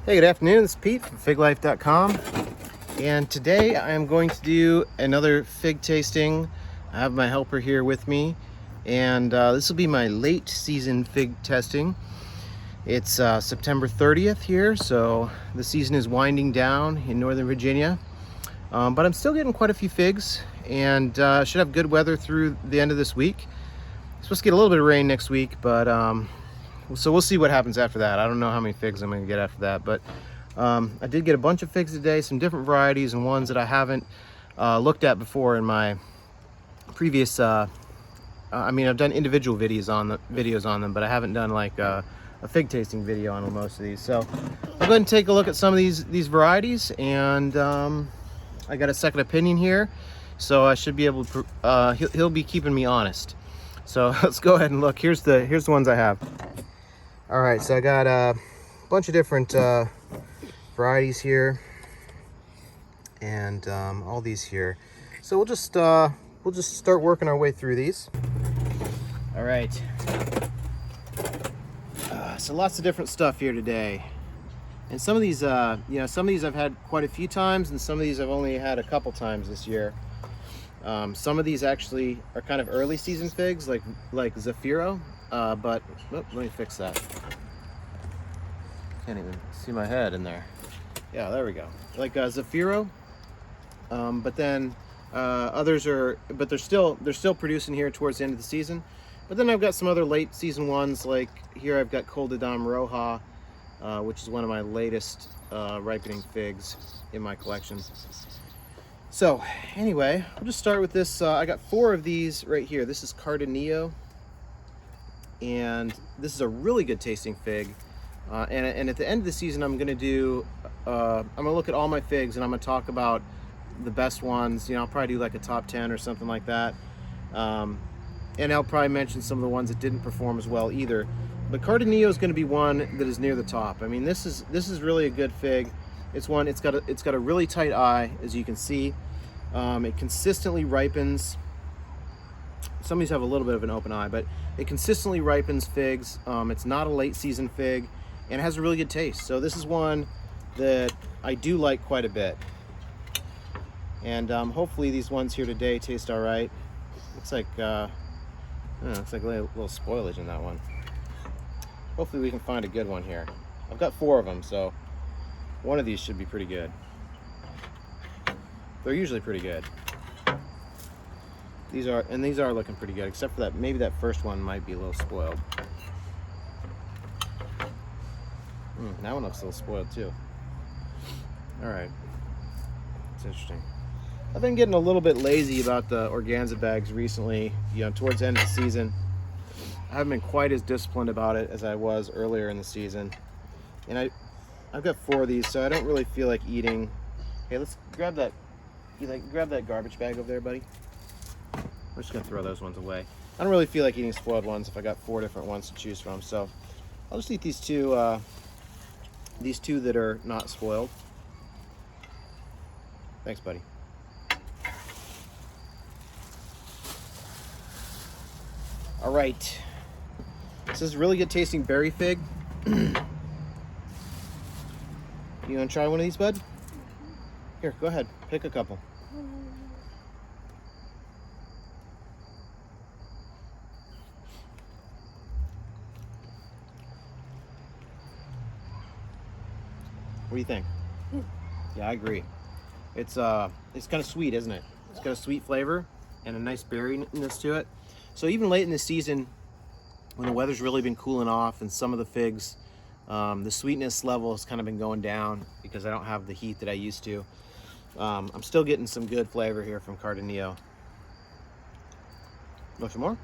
Hey, good afternoon. This is Pete from FigLife.com, and today I am going to do another fig tasting. I have my helper here with me, and this will be my late season fig testing. It's September 30th here, so the season is winding down in Northern Virginia, but I'm still getting quite a few figs, and should have good weather through the end of this week. Supposed to get a little bit of rain next week, but so we'll see what happens after that. I don't know how many figs I'm going to get after that, but I did get a bunch of figs today, some different varieties and ones that I haven't looked at before in my previous. I mean, I've done individual videos on them, but I haven't done like a fig tasting video on most of these. So I'll go ahead and take a look at some of these varieties, and I got a second opinion here, so I should be able to. He'll be keeping me honest. So let's go ahead and look. Here's the ones I have. All right, so I got a bunch of different varieties here, and all these here. So we'll just start working our way through these. All right. So lots of different stuff here today, and some of these, some of these I've had quite a few times, and some of these I've only had a couple times this year. Some of these actually are kind of early season figs, like Zafiro. But let me fix that. Can't even see my head in there. Yeah, there we go. Like Zafiro. But then others are, but they're still producing here towards the end of the season. But then I've got some other late season ones, like here I've got Col de Dame Roja, which is one of my latest ripening figs in my collection. So anyway, I'll just start with this. I got 4 of these right here. This is Cardenillo. And this is a really good tasting fig, and at the end of the season I'm gonna look at all my figs, and I'm gonna talk about the best ones. I'll probably do like a top 10 or something like that, and I'll probably mention some of the ones that didn't perform as well either. But Cardenillo is going to be one that is near the top. I mean, this is really a good fig. It's got a really tight eye, as you can see. It consistently ripens. Some of these have a little bit of an open eye, but it consistently ripens figs. It's not a late season fig, and it has a really good taste. So this is one that I do like quite a bit. And hopefully these ones here today taste all right. Looks like a little spoilage in that one. Hopefully we can find a good one here. I've got 4 of them, so one of these should be pretty good. They're usually pretty good. These are looking pretty good, except for that, maybe that first one might be a little spoiled. That one looks a little spoiled too. All right, it's interesting. I've been getting a little bit lazy about the organza bags recently. Towards the end of the season, I haven't been quite as disciplined about it as I was earlier in the season. And I've got 4 of these, so I don't really feel like eating. Hey, let's grab that. Grab that garbage bag over there, buddy. I'm just gonna throw those ones away. I don't really feel like eating spoiled ones if I got 4 different ones to choose from, so I'll just eat these two that are not spoiled. Thanks, buddy. All right, this is really good tasting berry fig. You wanna try one of these, bud? Here, go ahead, pick a couple. What do you think? Yeah, I agree. It's kind of sweet, isn't it? It's got a sweet flavor and a nice berryness to it. So even late in the season, when the weather's really been cooling off and some of the figs, the sweetness level has kind of been going down because I don't have the heat that I used to. I'm still getting some good flavor here from Cardenillo. Want some more?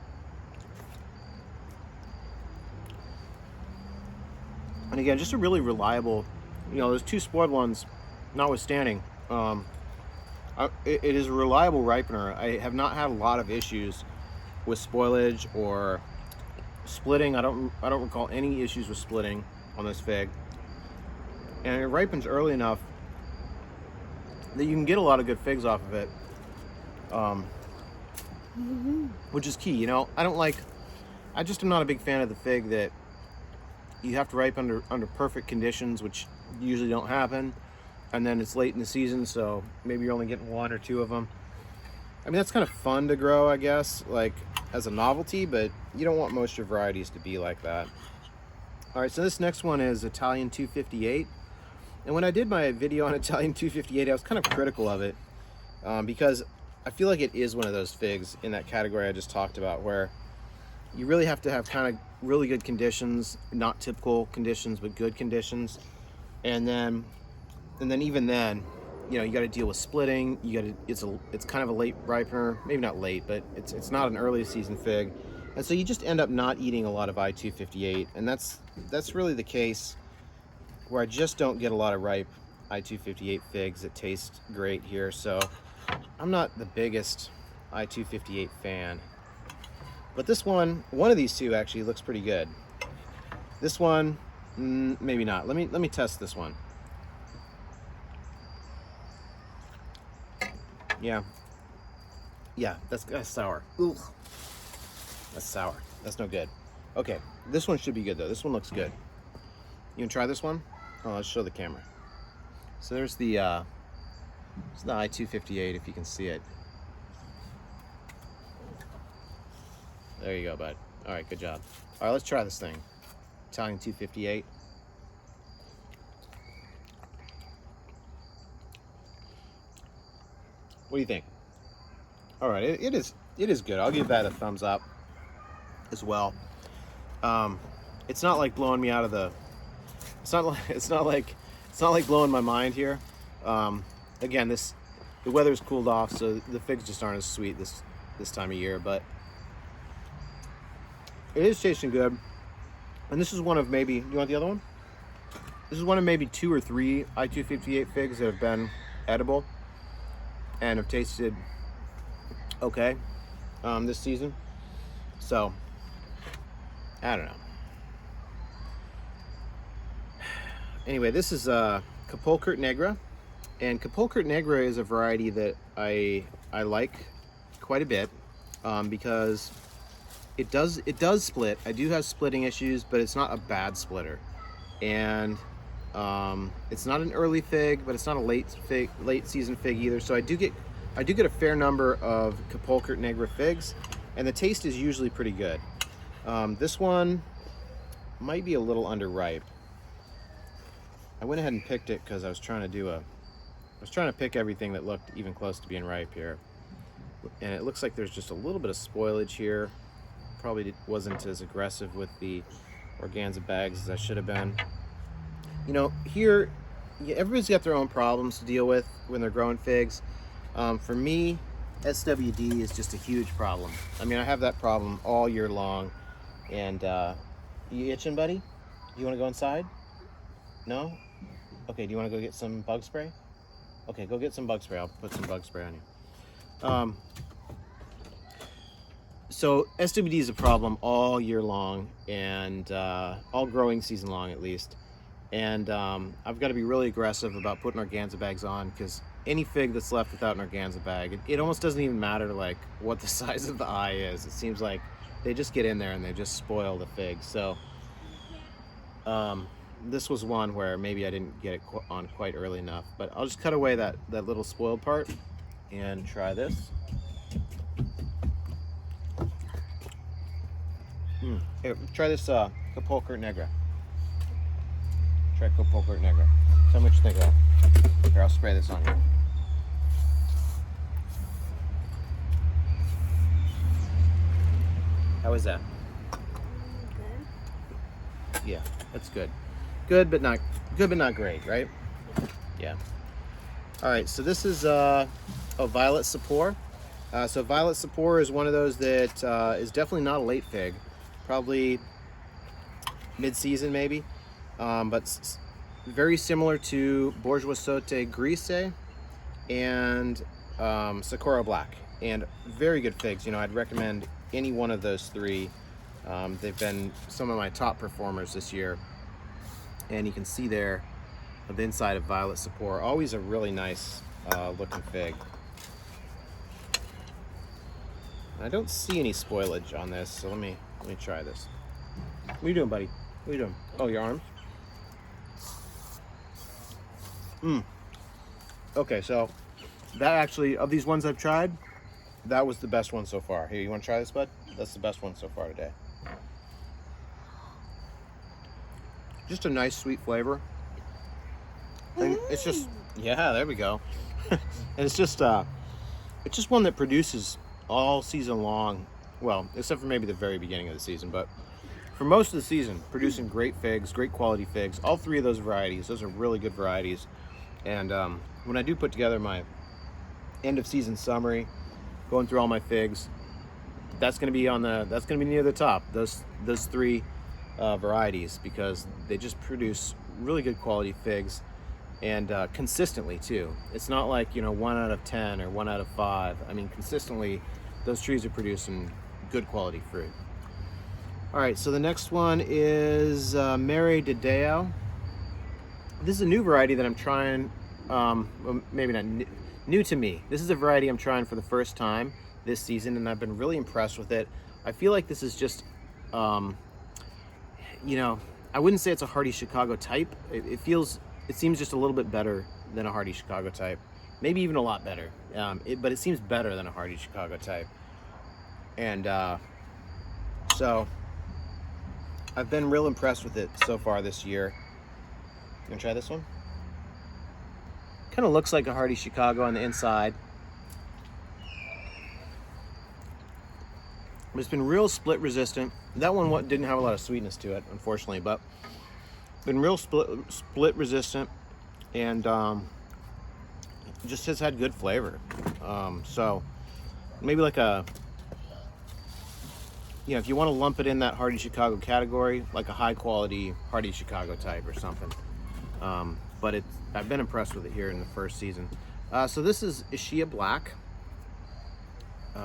And again, just a really reliable. Those 2 spoiled ones, notwithstanding, it is a reliable ripener. I have not had a lot of issues with spoilage or splitting. I don't recall any issues with splitting on this fig, and it ripens early enough that you can get a lot of good figs off of it, which is key. I just am not a big fan of the fig that you have to ripe under perfect conditions, which usually don't happen. And then it's late in the season, so maybe you're only getting 1 or 2 of them. I mean, that's kind of fun to grow, I guess, like as a novelty, but you don't want most of your varieties to be like that. All right, so this next one is Italian 258. And when I did my video on Italian 258, I was kind of critical of it because I feel like it is one of those figs in that category I just talked about, where you really have to have kind of really good conditions, not typical conditions, but good conditions. And then even then, you know, you got to deal with splitting. It's kind of a late ripener, maybe not late, but it's not an early season fig. And so you just end up not eating a lot of I-258, and that's really the case where I just don't get a lot of ripe I-258 figs that taste great here. So I'm not the biggest I-258 fan. But this one of these two actually looks pretty good. This one, maybe not. Let me test this one. Yeah, that's sour. Ugh. That's sour. That's no good. Okay, this one should be good though. This one looks good. You can try this one? Oh, let's show the camera. So there's the I-258, if you can see it. There you go, bud. All right, good job. All right, let's try this thing. Italian 258. What do you think? All right, it is good. I'll give that a thumbs up as well. It's not like blowing me out of the. It's not like blowing my mind here. Again, the weather's cooled off, so the figs just aren't as sweet this time of year, but it is tasting good. And this is one of maybe. Do you want the other one? This is one of maybe 2 or 3 I-258 figs that have been edible and have tasted okay this season. So I don't know. Anyway, this is Kapolkert Negra, and Kapolkert Negra is a variety that I like quite a bit because it does split. I do have splitting issues, but it's not a bad splitter, and it's not an early fig, but it's not a late season fig either. So I do get a fair number of Kapolkert Negra figs, and the taste is usually pretty good. This one might be a little underripe. I went ahead and picked it because I was trying to pick everything that looked even close to being ripe here, and it looks like there's just a little bit of spoilage here. Probably wasn't as aggressive with the organza bags as I should have been. You know, here, everybody's got their own problems to deal with when they're growing figs. For me, SWD is just a huge problem. I mean, I have that problem all year long. And you itching, buddy? Do you want to go inside? No? Okay, do you want to go get some bug spray? Okay, go get some bug spray. I'll put some bug spray on you. So SWD is a problem all year long, and all growing season long at least. And I've got to be really aggressive about putting organza bags on, because any fig that's left without an organza bag, it almost doesn't even matter like what the size of the eye is. It seems like they just get in there and they just spoil the fig. So this was one where maybe I didn't get it on quite early enough, but I'll just cut away that little spoiled part and try this. Here, try this Kapolkert Negra. Try Kapolkert Negra. Tell me what you think of that. Here, I'll spray this on you. How is that? Good. Yeah, that's good. Good, but not great, right? Yeah. All right, so this is Violet Sapor. So Violet Sapor is one of those that is definitely not a late fig, probably mid-season maybe, but very similar to Bourgeois Sauté Grise and Socorro Black, and very good figs. You know, I'd recommend any one of those 3. They've been some of my top performers this year, and you can see there the inside of Violet Sapor, always a really nice looking fig. I don't see any spoilage on this, so let me try this. What are you doing, buddy? What are you doing? Oh, your arm? Okay, so that actually, of these ones I've tried, that was the best one so far. Here, you want to try this, bud? That's the best one so far today. Just a nice sweet flavor. And it's just, yeah, there we go. And it's just one that produces all season long. Well, except for maybe the very beginning of the season, but for most of the season, producing great figs, great quality figs. All three of those varieties, those are really good varieties. And when I do put together my end of season summary, going through all my figs, that's going to be near the top. Those three varieties, because they just produce really good quality figs, and consistently too. It's not like 1 out of 10 or 1 out of 5. I mean, consistently, those trees are producing good quality fruit. All right, so the next one is Mare de Deu. This is a new variety that I'm trying. Well, maybe not new to me. This is a variety I'm trying for the first time this season, and I've been really impressed with it. I feel like this is just, I wouldn't say it's a hardy Chicago type. It seems just a little bit better than a hardy Chicago type. Maybe even a lot better. But it seems better than a hardy Chicago type. And so I've been real impressed with it so far this year. You gonna try this one? Kind of looks like a hardy Chicago on the inside. But it's been real split resistant. That one didn't have a lot of sweetness to it, unfortunately, but been real split resistant, and just has had good flavor. So maybe like if you want to lump it in that hardy Chicago category, like a high quality hardy Chicago type or something. But I've been impressed with it here in the first season. So this is Ishii Black,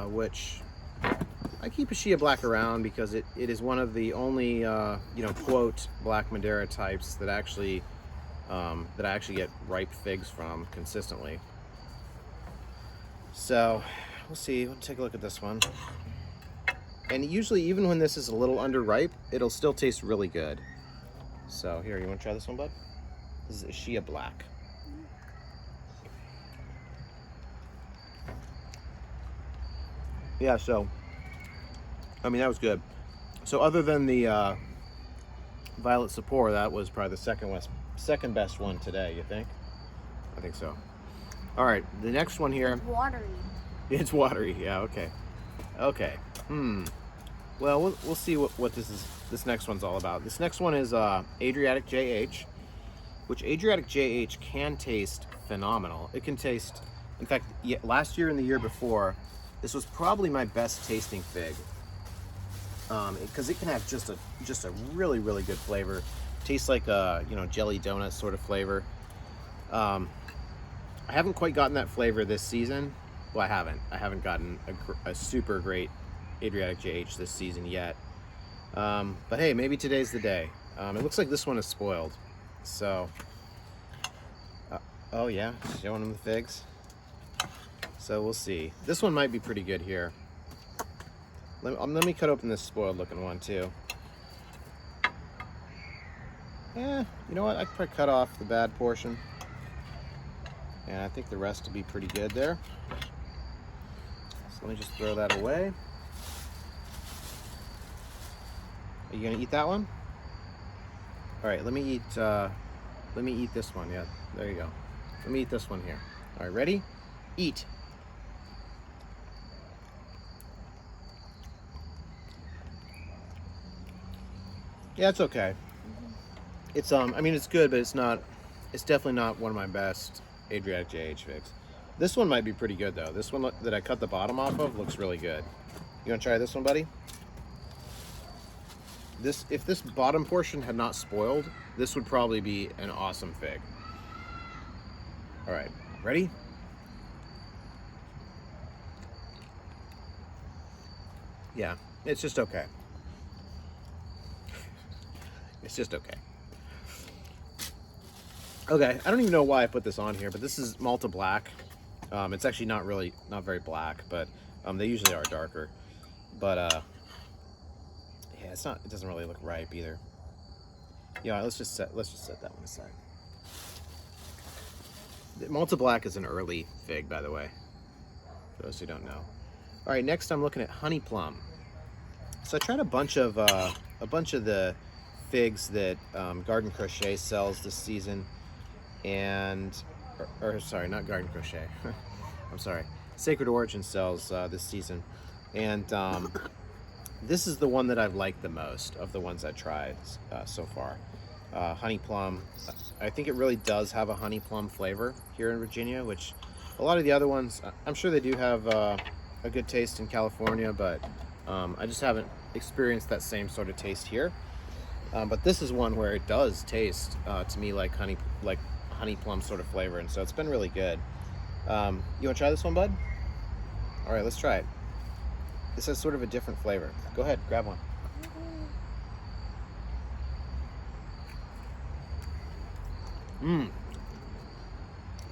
which I keep Ishii Black around because it is one of the only quote Black Madeira types that actually I actually get ripe figs from consistently. So we'll see. We'll take a look at this one. And usually, even when this is a little underripe, it'll still taste really good. So here, you want to try this one, bud? This is Ishii Black. Yeah, so I mean, that was good. So other than the Violet Sapor, that was probably the second best one today, you think? I think so. All right, the next one here. It's watery. It's watery, yeah, okay. Okay, Well, we'll see what this next one's all about. This next one is Adriatic JH, which Adriatic JH can taste phenomenal. It can taste, in fact, last year and the year before, this was probably my best tasting fig. Because it can have just a really, really good flavor. Tastes like a jelly donut sort of flavor. I haven't quite gotten that flavor this season. Well, I haven't gotten a super great Adriatic JH this season yet. But hey, maybe today's the day. It looks like this one is spoiled. So, oh yeah, showing them the figs. So we'll see. This one might be pretty good here. Let me cut open this spoiled looking one too. Yeah, you know what? I could probably cut off the bad portion. And I think the rest will be pretty good there. So let me just throw that away. Are you gonna eat that one? All right, let me eat this one. Yeah, there you go. Let me eat this one here. All right, ready? Eat. Yeah, it's okay. It's I mean, it's good, but it's definitely not one of my best Adriatic JH figs. This one might be pretty good though. This one that I cut the bottom off of looks really good. You wanna try this one, buddy? If this bottom portion had not spoiled, this would probably be an awesome fig. All right, ready? Yeah, it's just okay. It's just okay. Okay, I don't even know why I put this on here, but this is Malta Black. It's actually not very black, but they usually are darker. But yeah, it doesn't really look ripe either. Yeah, let's just set that one aside. Malta Black is an early fig, by the way, for those who don't know. All right, next I'm looking at Honey Plum. So I tried a bunch of the figs that Garden Crochet sells this season, and or sorry, not Garden Crochet. I'm sorry, Sacred Origin sells this season, and this is the one that I've liked the most of the ones I tried so far. Honey Plum. I think it really does have a honey plum flavor here in Virginia, which a lot of the other ones, I'm sure they do have a good taste in California, but I just haven't experienced that same sort of taste here. But this is one where it does taste to me like honey plum sort of flavor, and so it's been really good. You want to try this one, bud? All right, let's try it. This has sort of a different flavor. Go ahead, grab one.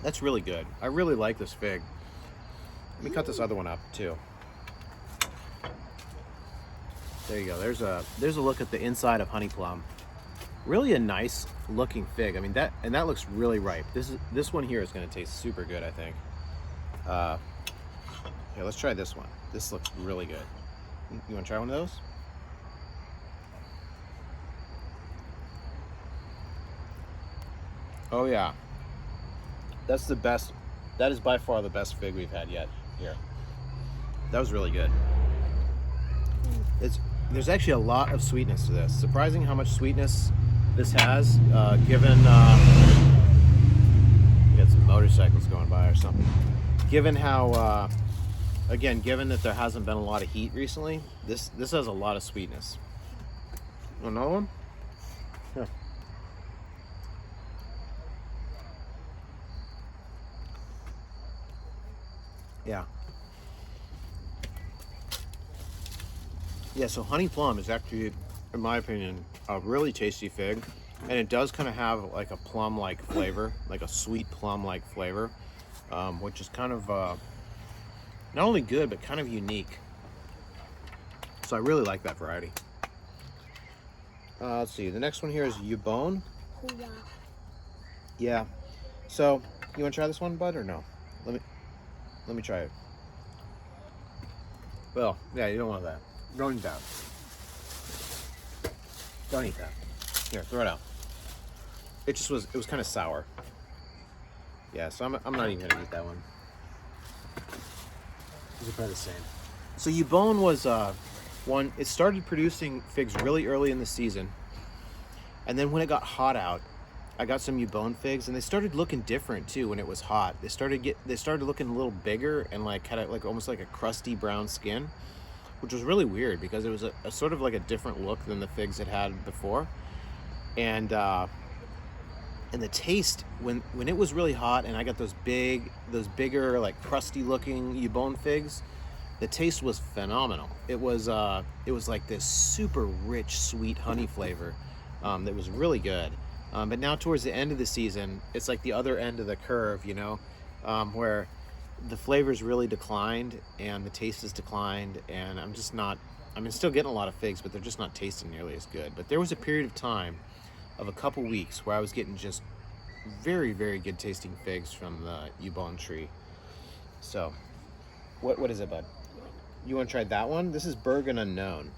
That's really good. I really like this fig. Let me cut this other one up too. There you go. There's a look at the inside of Honey Plum. Really a nice looking fig. I mean, that looks really ripe. This one here is going to taste super good, I think. Here, let's try this one. This looks really good. You want to try one of those? Oh yeah, that's the best. That is by far the best fig we've had yet here. That was really good. There's actually a lot of sweetness to this. Surprising how much sweetness this has, given we got some motorcycles going by or something. Given how, again, given that there hasn't been a lot of heat recently, this has a lot of sweetness. Another one? Here. Yeah. Yeah, so Honey Plum is actually, in my opinion, a really tasty fig. And it does kind of have like a plum-like flavor, like a sweet plum-like flavor, which is kind of not only good, but kind of unique. So I really like that variety. Let's see, the next one here is Ubone. Yeah. Yeah. So, you want to try this one, bud, or no? Let me try it. Well, yeah, you don't want that. Don't eat that. Don't eat that. Here, throw it out. It was kind of sour. Yeah, so I'm not even gonna eat that one. These are probably the same. So Ubone was one. It started producing figs really early in the season, and then when it got hot out, I got some Ubone figs, and they started looking different too when it was hot. They started looking a little bigger and like kind of like almost like a crusty brown skin, which was really weird because it was a sort of like a different look than the figs it had before. And the taste when it was really hot and I got those bigger like crusty looking Ubone figs, the taste was phenomenal. It was like this super rich sweet honey flavor that was really good. But now towards the end of the season, it's like the other end of the curve, you know, where the flavors really declined and the taste has declined, and I'm still getting a lot of figs, but they're just not tasting nearly as good. But there was a period of time of a couple weeks where I was getting just very, very good tasting figs from the Ubone tree. So, what is it, bud? You want to try that one? This is Burgan Unknown,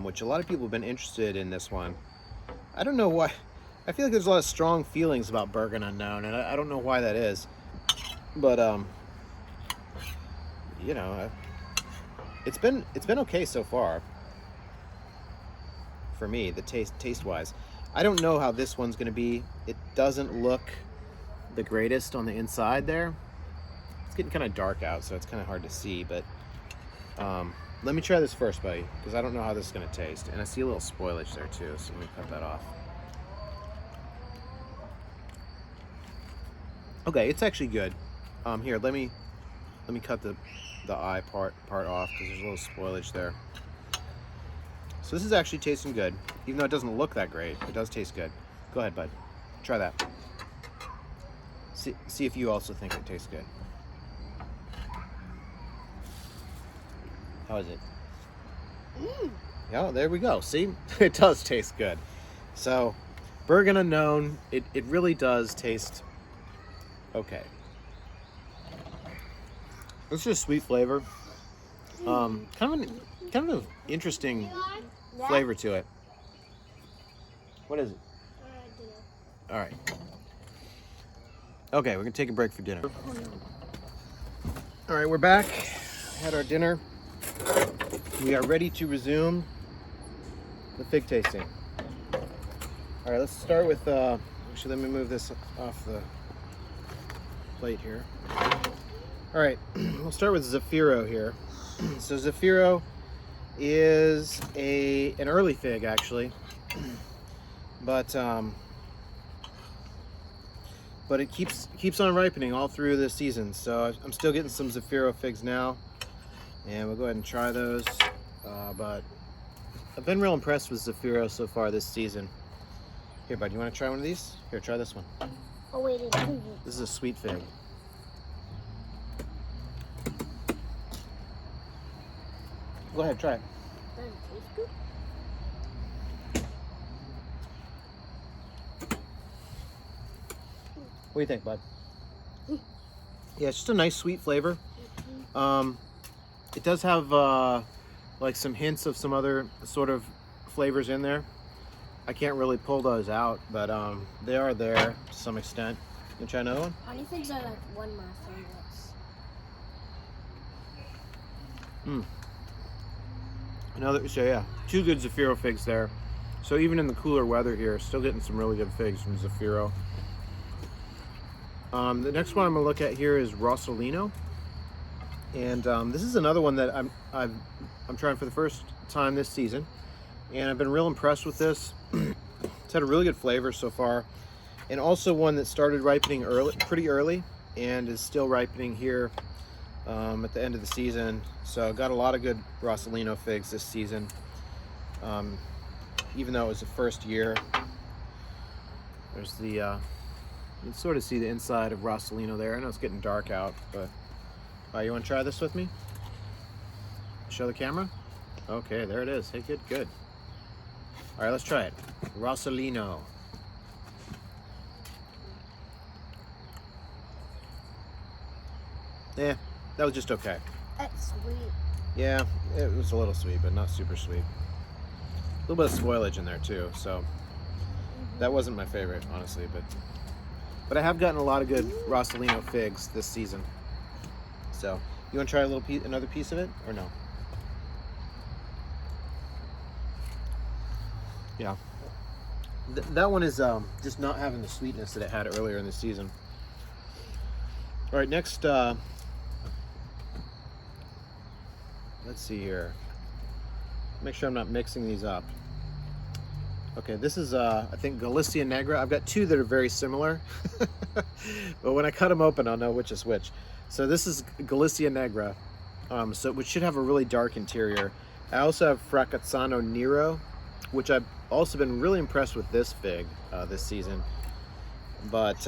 which a lot of people have been interested in this one. I don't know why. I feel like there's a lot of strong feelings about Burgan Unknown, and I don't know why that is. But you know, it's been okay so far for me, the taste wise. I don't know how this one's gonna be. It doesn't look the greatest on the inside there. It's getting kind of dark out, so it's kind of hard to see. But let me try this first, buddy, because I don't know how this is gonna taste, and I see a little spoilage there too. So let me cut that off. Okay, it's actually good. Here, let me cut the eye part off because there's a little spoilage there. So this is actually tasting good, even though it doesn't look that great. It does taste good. Go ahead, bud. Try that. See if you also think it tastes good. How is it? Yeah, there we go. See, it does taste good. So, Burgan Unknown, it really does taste Okay. It's just sweet flavor. Kind of an interesting flavor to it. What is it? All right. Okay, we're gonna take a break for dinner. All right, we're back. Had our dinner. We are ready to resume the fig tasting. All right, let's start with. Actually, let me move this off the plate here. All right, we'll start with Zafiro here. So Zafiro is an early fig actually, but it keeps on ripening all through the season. So I'm still getting some Zafiro figs now, and we'll go ahead and try those. But I've been real impressed with Zafiro so far this season. Here, bud, you want to try one of these? Here, try this one. Oh wait, it's sweet. This is a sweet fig. Go ahead, try it. Does it taste good? What do you think, bud? Yeah, it's just a nice sweet flavor. It does have like some hints of some other sort of flavors in there. I can't really pull those out, but they are there to some extent. You try another one? Honey figs are like one of my favorites. So yeah, 2 good Zafiro figs there. So even in the cooler weather here, still getting some really good figs from Zafiro. The next one I'm gonna look at here is Rossolino, and this is another one that I'm trying for the first time this season, and I've been real impressed with this. It's had a really good flavor so far, and also one that started ripening pretty early, and is still ripening here at the end of the season. So got a lot of good Rossolino figs this season, even though it was the first year. There's the you can sort of see the inside of Rossolino there. I know it's getting dark out, but you want to try this with me? Show the camera. Okay, there it is. Hey, good. All right, let's try it. Rossolino. Yeah, that was just okay. It's sweet. Yeah, it was a little sweet, but not super sweet. A little bit of spoilage in there too, so that wasn't my favorite, honestly. But I have gotten a lot of good Rossolino figs this season. So, you want to try another piece of it, or no? Yeah. That one is just not having the sweetness that it had earlier in the season. All right, next. Let's see here. Make sure I'm not mixing these up. Okay, this is I think Galicia Negra. I've got 2 that are very similar, but when I cut them open, I'll know which is which. So this is Galicia Negra, which should have a really dark interior. I also have Fracazzano Nero, which I've also been really impressed with this fig this season. But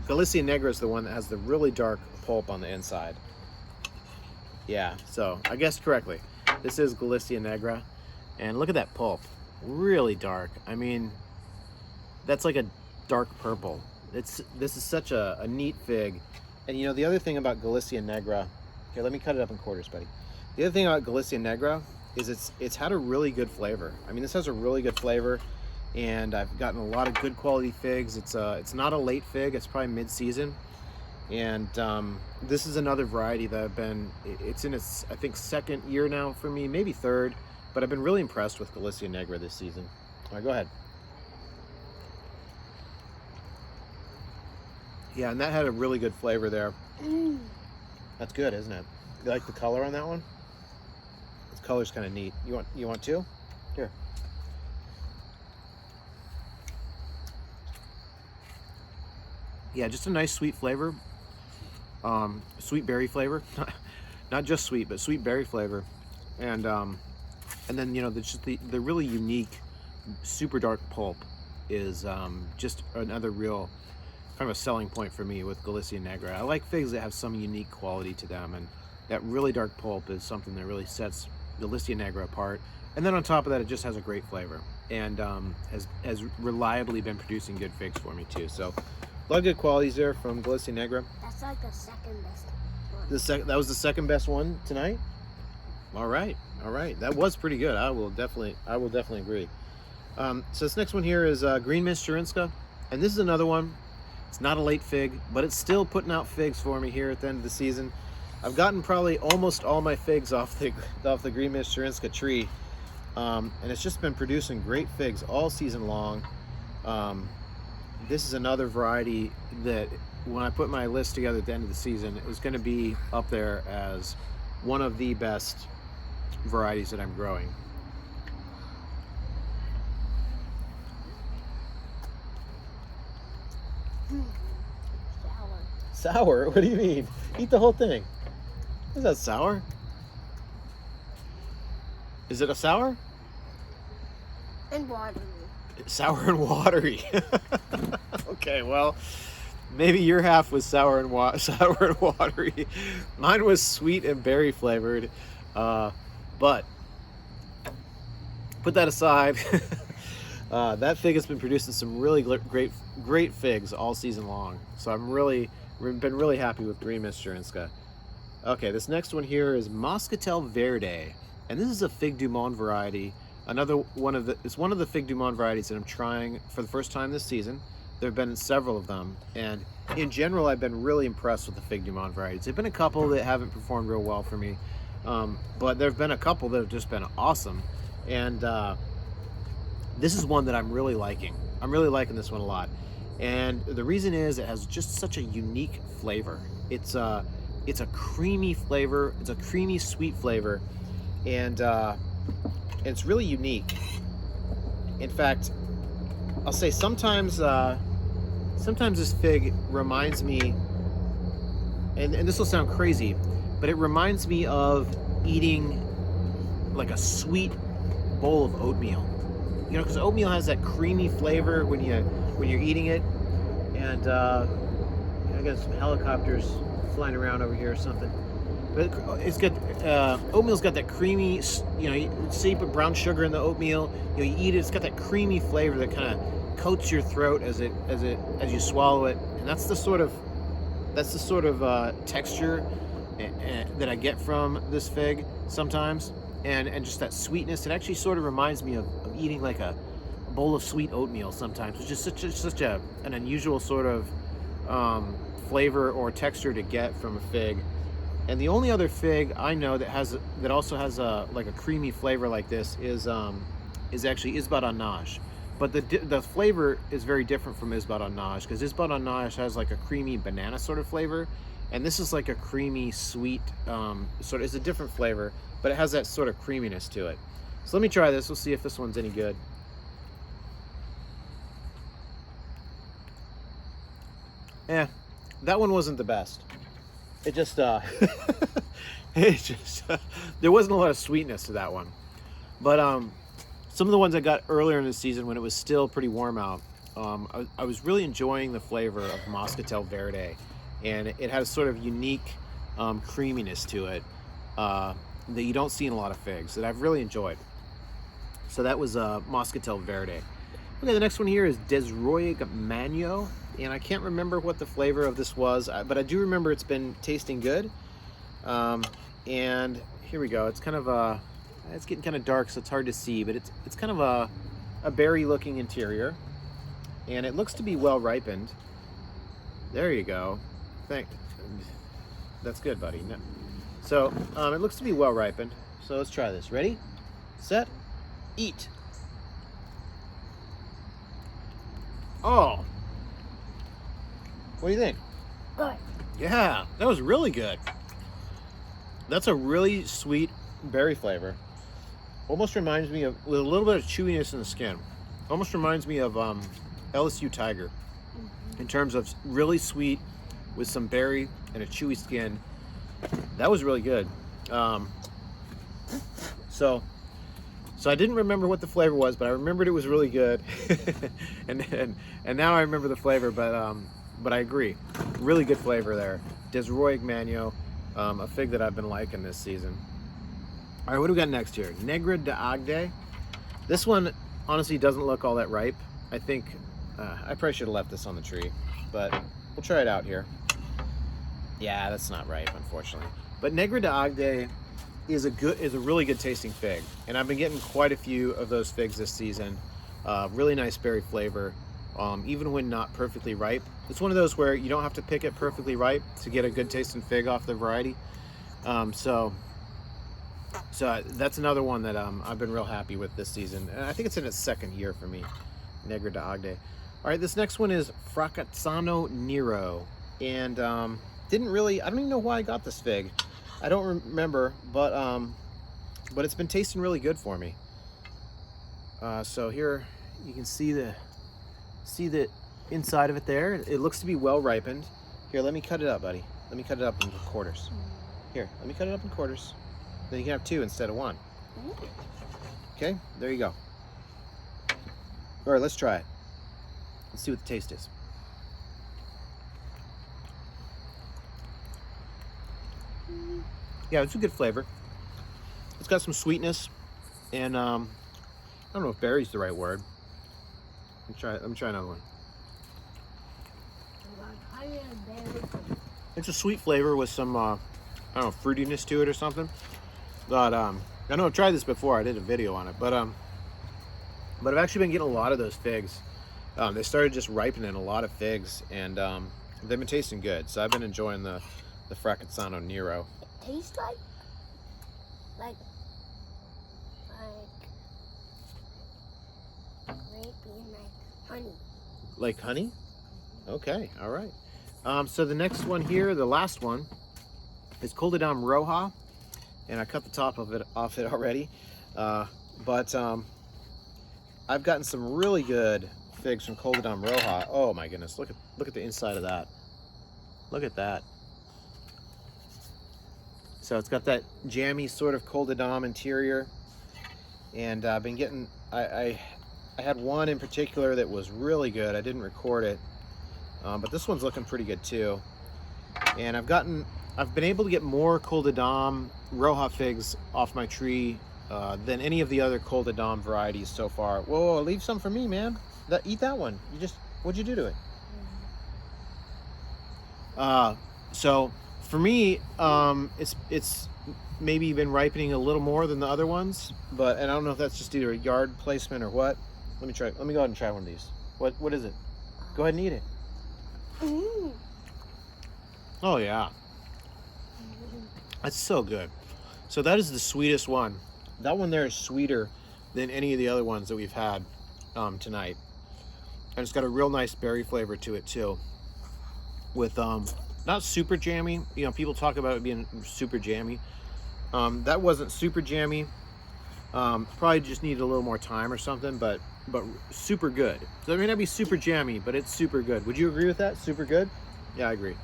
Galicia Negra is the one that has the really dark pulp on the inside. Yeah, so I guessed correctly. This is Galicia Negra, and look at that pulp, really dark. I mean, that's like a dark purple. This is such a neat fig. And you know, the other thing about Galicia Negra, okay, let me cut it up in quarters, buddy. The other thing about Galicia Negra is it's had a really good flavor. I mean, this has a really good flavor, and I've gotten a lot of good quality figs. It's not a late fig, it's probably mid-season. And this is another variety that it's in its, I think, 2nd year now for me, maybe 3rd, but I've been really impressed with Galicia Negra this season. All right, go ahead. Yeah, and that had a really good flavor there. That's good, isn't it? You like the color on that one? This color's kind of neat. You want 2? Here. Yeah, just a nice sweet flavor. Sweet berry flavor. Not just sweet, but sweet berry flavor. And then, you know, the really unique, super dark pulp is just another real kind of a selling point for me with Galicia Negra. I like figs that have some unique quality to them, and that really dark pulp is something that really sets Galicia Negra apart. And then on top of that, it just has a great flavor, and has reliably been producing good figs for me too. So a lot of good qualities there from Galicia Negra. That's like the second best one. That was the second best one tonight. All right, that was pretty good. I will definitely agree. So this next one here is Green Mist Chirinska, and this is another one. It's not a late fig, but it's still putting out figs for me here at the end of the season. I've gotten probably almost all my figs off the Green Mist Chirinska tree, and it's just been producing great figs all season long. This is another variety that, when I put my list together at the end of the season, is going to be up there as one of the best varieties that I'm growing. Sour. Sour? What do you mean? Eat the whole thing. Is that sour? Is it a sour? And watery. Sour and watery. Okay, well, maybe your half was sour and watery. Mine was sweet and berry flavored. But put that aside. That fig has been producing some really great figs all season long. So I've been really happy with Green Mist Chirinska. Okay, this next one here is Moscatel Verde, and this is a Fig du Monde variety. It's one of the Fig du Monde varieties that I'm trying for the first time this season. There have been several of them, and in general, I've been really impressed with the Fig du Monde varieties. There've been a couple that haven't performed real well for me, but there have been a couple that have just been awesome, and this is one that I'm really liking. I'm really liking this one a lot, and the reason is it has just such a unique flavor. It's a creamy flavor. It's a creamy sweet flavor, and it's really unique. In fact, I'll say sometimes this fig reminds me, and this will sound crazy, but it reminds me of eating like a sweet bowl of oatmeal. You know, because oatmeal has that creamy flavor when you're eating it, and I got some helicopters flying around over here or something. But it's got oatmeal's got that creamy, you see, you put brown sugar in the oatmeal, you eat it. It's got that creamy flavor that kind of coats your throat as you swallow it, and that's the sort of texture that I get from this fig sometimes, and just that sweetness. It actually sort of reminds me of eating like a bowl of sweet oatmeal sometimes, which is such an unusual sort of flavor or texture to get from a fig. And the only other fig I know that also has a creamy flavor like this is actually Isbat en Nage. But the flavor is very different from Isbat en Nage, because Isbat en Nage has like a creamy banana sort of flavor, and this is like a creamy sweet it's a different flavor, but it has that sort of creaminess to it. So let me try this. We'll see if this one's any good. That one wasn't the best. It just there wasn't a lot of sweetness to that one. But some of the ones I got earlier in the season when it was still pretty warm out, I was really enjoying the flavor of Moscatel Verde, and it had a sort of unique creaminess to it that you don't see in a lot of figs, that I've really enjoyed. So that was Moscatel Verde. Okay, the next one here is Roig Manyo, and I can't remember what the flavor of this was, but I do remember it's been tasting good. And here we go. It's kind of it's getting kind of dark, so it's hard to see, but it's kind of a berry-looking interior, and it looks to be well ripened. There you go. That's good, buddy. No. So it looks to be well ripened. So let's try this. Ready, set, eat. Oh, what do you think? Good. Yeah, that was really good. That's a really sweet berry flavor. Almost reminds me of, with a little bit of chewiness in the skin. Almost reminds me of LSU Tiger, in terms of really sweet with some berry and a chewy skin. That was really good. So I didn't remember what the flavor was, but I remembered it was really good. and now I remember the flavor, but I agree. Really good flavor there. Roig Manyo, a fig that I've been liking this season. All right, what do we got next here? Negra de Agde. This one honestly doesn't look all that ripe. I think I probably should have left this on the tree, but we'll try it out here. Yeah, that's not ripe, unfortunately. But Negra de Agde is a really good tasting fig, and I've been getting quite a few of those figs this season. Really nice berry flavor, even when not perfectly ripe. It's one of those where you don't have to pick it perfectly ripe to get a good tasting fig off the variety. So that's another one that I've been real happy with this season, and I think it's in its second year for me, Negra de Agde. All right, this next one is Fracazzano Nero, and I don't even know why I got this fig. I don't remember, but it's been tasting really good for me. So here you can see the inside of it there. It looks to be well ripened. Here, let me cut it up, buddy. Let me cut it up into quarters. Here, let me cut it up in quarters. Then you can have 2 instead of 1. Okay, there you go. All right, let's try it. Let's see what the taste is. Yeah, it's a good flavor. It's got some sweetness, and I don't know if berry's the right word. Let me try another one. It's a sweet flavor with some I don't know, fruitiness to it or something. But I know I've tried this before. I did a video on it, but I've actually been getting a lot of those figs. They started just ripening a lot of figs, and they've been tasting good. So I've been enjoying the Fracazzano Nero. It tastes like grapey, like honey. Like honey? Okay, all right. So the next one here, the last one, is Col de Dame Roja, and I cut the top of it off it already. But I've gotten some really good figs from Col de Dame Roja. Oh my goodness, look at the inside of that. Look at that. So it's got that jammy sort of Col de Dame interior, and I've been getting. I had one in particular that was really good. I didn't record it, but this one's looking pretty good too. And I've been able to get more Col de Dame Roja figs off my tree than any of the other Col de Dame varieties so far. Whoa, leave some for me, man. Eat that one. What'd you do to it? So for me, it's maybe been ripening a little more than the other ones, and I don't know if that's just either a yard placement or what. Let me go ahead and try one of these. What is it? Go ahead and eat it. Oh yeah. That's so good. So that is the sweetest one. That one there is sweeter than any of the other ones that we've had tonight. And it's got a real nice berry flavor to it too. With not super jammy. You know, people talk about it being super jammy. That wasn't super jammy. Probably just needed a little more time or something, but super good. So it may not be super jammy, but it's super good. Would you agree with that? Super good? Yeah, I agree.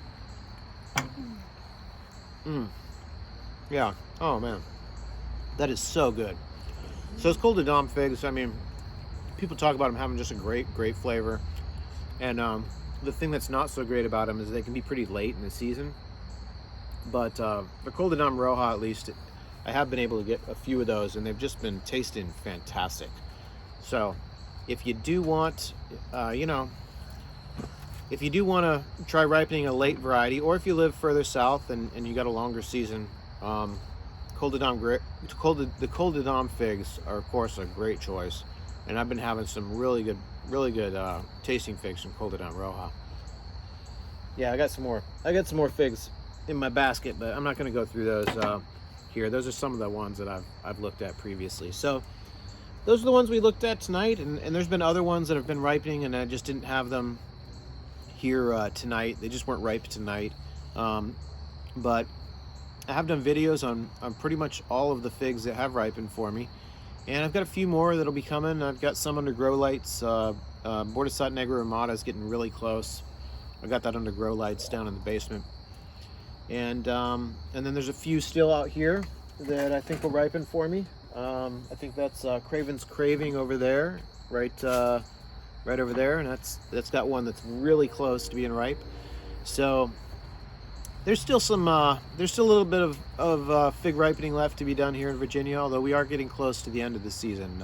Yeah. Oh man, that is so good. So it's Col de Dame figs. I mean, people talk about them having just a great flavor, and the thing that's not so great about them is they can be pretty late in the season. But for Col de Dame Roja, at least, I have been able to get a few of those, and they've just been tasting fantastic. So if you do want, if you do want to try ripening a late variety, or if you live further south and you got a longer season, the Col de Dame figs are, of course, a great choice. And I've been having some really good tasting figs from Col de Dame Roja. Yeah, I got some more figs in my basket, but I'm not going to go through those here. Those are some of the ones that I've looked at previously. So those are the ones we looked at tonight, and there's been other ones that have been ripening, and I just didn't have them here tonight. They just weren't ripe tonight. But I have done videos on pretty much all of the figs that have ripened for me, and I've got a few more that'll be coming. I've got some under grow lights. Bordesat Negra Ramada is getting really close. I got that under grow lights down in the basement, and then there's a few still out here that I think will ripen for me. I think that's Craven's Craving over there, right over there, and that's got one that's really close to being ripe. So there's still a little bit of fig ripening left to be done here in Virginia, although we are getting close to the end of the season.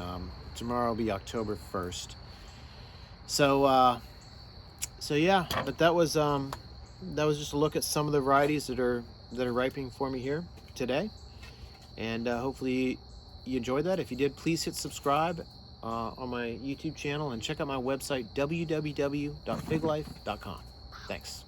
Tomorrow will be October 1st. So yeah, but that was just a look at some of the varieties that are ripening for me here today, and hopefully you enjoyed that. If you did, please hit subscribe on my YouTube channel and check out my website www.figlife.com. Thanks.